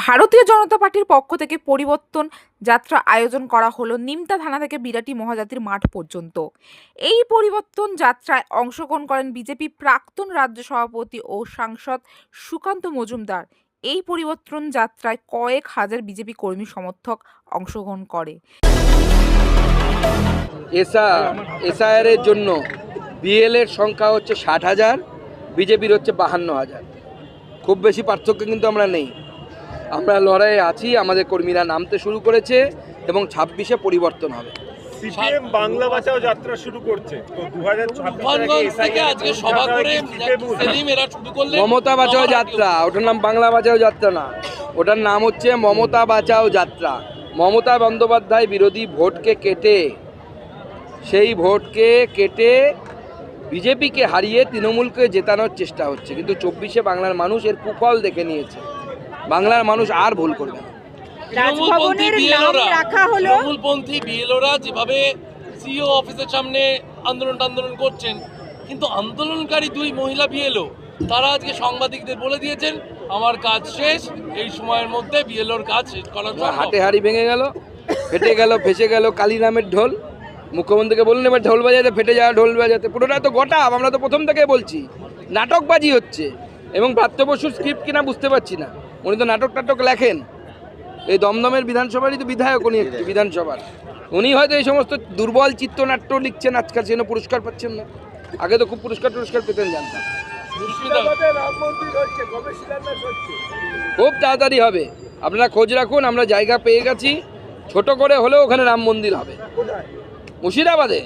ভারতীয় জনতা পার্টির পক্ষ থেকে পরিবর্তন যাত্রা আয়োজন করা হলো নিমতা থানা থেকে বিরাটি মহাজাতির মাঠ পর্যন্ত। এই পরিবর্তন যাত্রায় অংশগ্রহণ করেন বিজেপি প্রাক্তন রাজ্য সভাপতি ও সাংসদ সুকান্ত মজুমদার। এই পরিবর্তন যাত্রায় কয়েক হাজার বিজেপি কর্মী সমর্থক অংশগ্রহণ করে। এসআইআর এর জন্য বিএল এর সংখ্যা হচ্ছে 60,000, বিজেপির হচ্ছে 52,000। খুব বেশি পার্থক্য কিন্তু আমরা নেই। আমরা লড়াইয়ে আছি, আমাদের কর্মীরা নামতে শুরু করেছে এবং 26-এ পরিবর্তন হবে। সিপিএম বাংলা বাঁচাও যাত্রা শুরু করছে, তো 2026 থেকে আজকে সভা করে সেলিম এরা শুরু করলেন মমতা বাঁচাও যাত্রা। ওটার নাম বাংলা বাঁচাও যাত্রা না, ওটার নাম হচ্ছে মমতা বাঁচাও যাত্রা। মমতা বন্দ্যোপাধ্যায় বিরোধী ভোটকে কেটে, সেই ভোটকে কেটে বিজেপিকে হারিয়ে তৃণমূলকে জেতানোর চেষ্টা হচ্ছে, কিন্তু 24-এ বাংলার মানুষ এর কুফল দেখে নিয়েছে। বাংলার মানুষ আর ভুল করবে না। তৃণমূলপন্থী বিএলওরা যেভাবে সিইও অফিসের সামনে আন্দোলন করছেন, কিন্তু আন্দোলনকারী দুই মহিলা বিএলও তারা আজকে সাংবাদিকদের বলে দিয়েছেন আমার কাজ শেষ, এই সময়ের মধ্যে বিএলওর কাজ শেষ করা সম্ভব। হাটে হাড়ি ভেঙে গেল, ফেটে গেল, ফেসে গেল কালী নামের ঢোল। মুখ্যমন্ত্রীকে বললেন এবার ঢোল বাজাতে, ফেটে যাওয়া ঢোল বাজাতে। পুরোটা তো গোটা, আমরা তো প্রথম থেকে বলছি নাটকবাজি হচ্ছে। এবং প্রাপ্ত বসুর স্ক্রিপ্ট কিনা বুঝতে পারছি না, উনি তো নাটক লেখেন। এই দমদমের বিধানসভারই তো বিধায়ক উনি, একটি বিধানসভার। উনি হয়তো এই সমস্ত দুর্বল চিত্রনাট্য লিখছেন আজকাল, সেজন্য পুরস্কার পাচ্ছেন না। আগে তো খুব পুরস্কার পেতেন, জানতাম। খুব তাড়াতাড়ি হবে, আপনারা খোঁজ রাখুন। আমরা জায়গা পেয়ে গেছি, ছোট করে হলেও ওখানে রাম মন্দির হবে মুর্শিদাবাদে।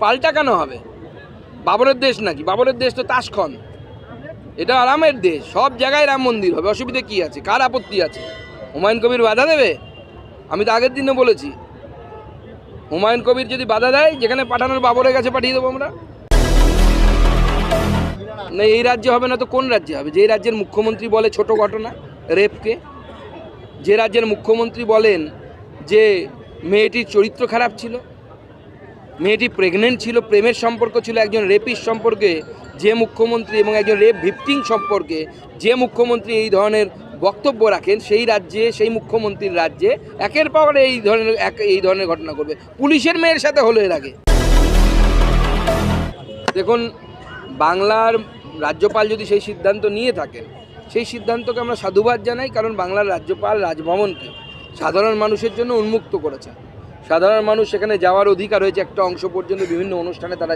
পাল্টা কেন হবে? বাবরের দেশ নাকি? বাবরের দেশ তো তাসখন, এটা আরামের দেশ। সব জায়গায় রাম মন্দির হবে, অসুবিধা কি আছে? কার আপত্তি আছে? হুমায়ুন কবির বাধা দেবে? আমি তো আগের দিনও বলেছি, হুমায়ুন কবির যদি বাধা দেয়, যেখানে পাঠানোর বাবরের কাছে পাঠিয়ে দেবো আমরা। না, এই রাজ্যে হবে না তো কোন রাজ্যে হবে? যে রাজ্যের মুখ্যমন্ত্রী বলে ছোট ঘটনা রেপকে, যে রাজ্যের মুখ্যমন্ত্রী বলেন যে মেয়েটির চরিত্র খারাপ ছিল, মেয়েটি প্রেগনেন্ট ছিল, প্রেমের সম্পর্ক ছিল একজন রেপিস্ট সম্পর্কে যে মুখ্যমন্ত্রী, এবং একজন রেপ ভিক্টিম সম্পর্কে যে মুখ্যমন্ত্রী এই ধরনের বক্তব্য রাখেন, সেই রাজ্যে, সেই মুখ্যমন্ত্রীর রাজ্যে একের পর এই ধরনের ঘটনা করবে। পুলিশের মেয়ের সাথে হলো এর আগে। দেখুন, বাংলার রাজ্যপাল যদি সেই সিদ্ধান্ত নিয়ে থাকেন, সেই সিদ্ধান্তকে আমরা সাধুবাদ জানাই, কারণ বাংলার রাজ্যপাল রাজভবনকে সাধারণ মানুষের জন্য উন্মুক্ত করেছে। সাধারণ মানুষ সেখানে যাওয়ার অধিকার হয়েছে, একটা অংশ পর্যন্ত বিভিন্ন অনুষ্ঠানে তারা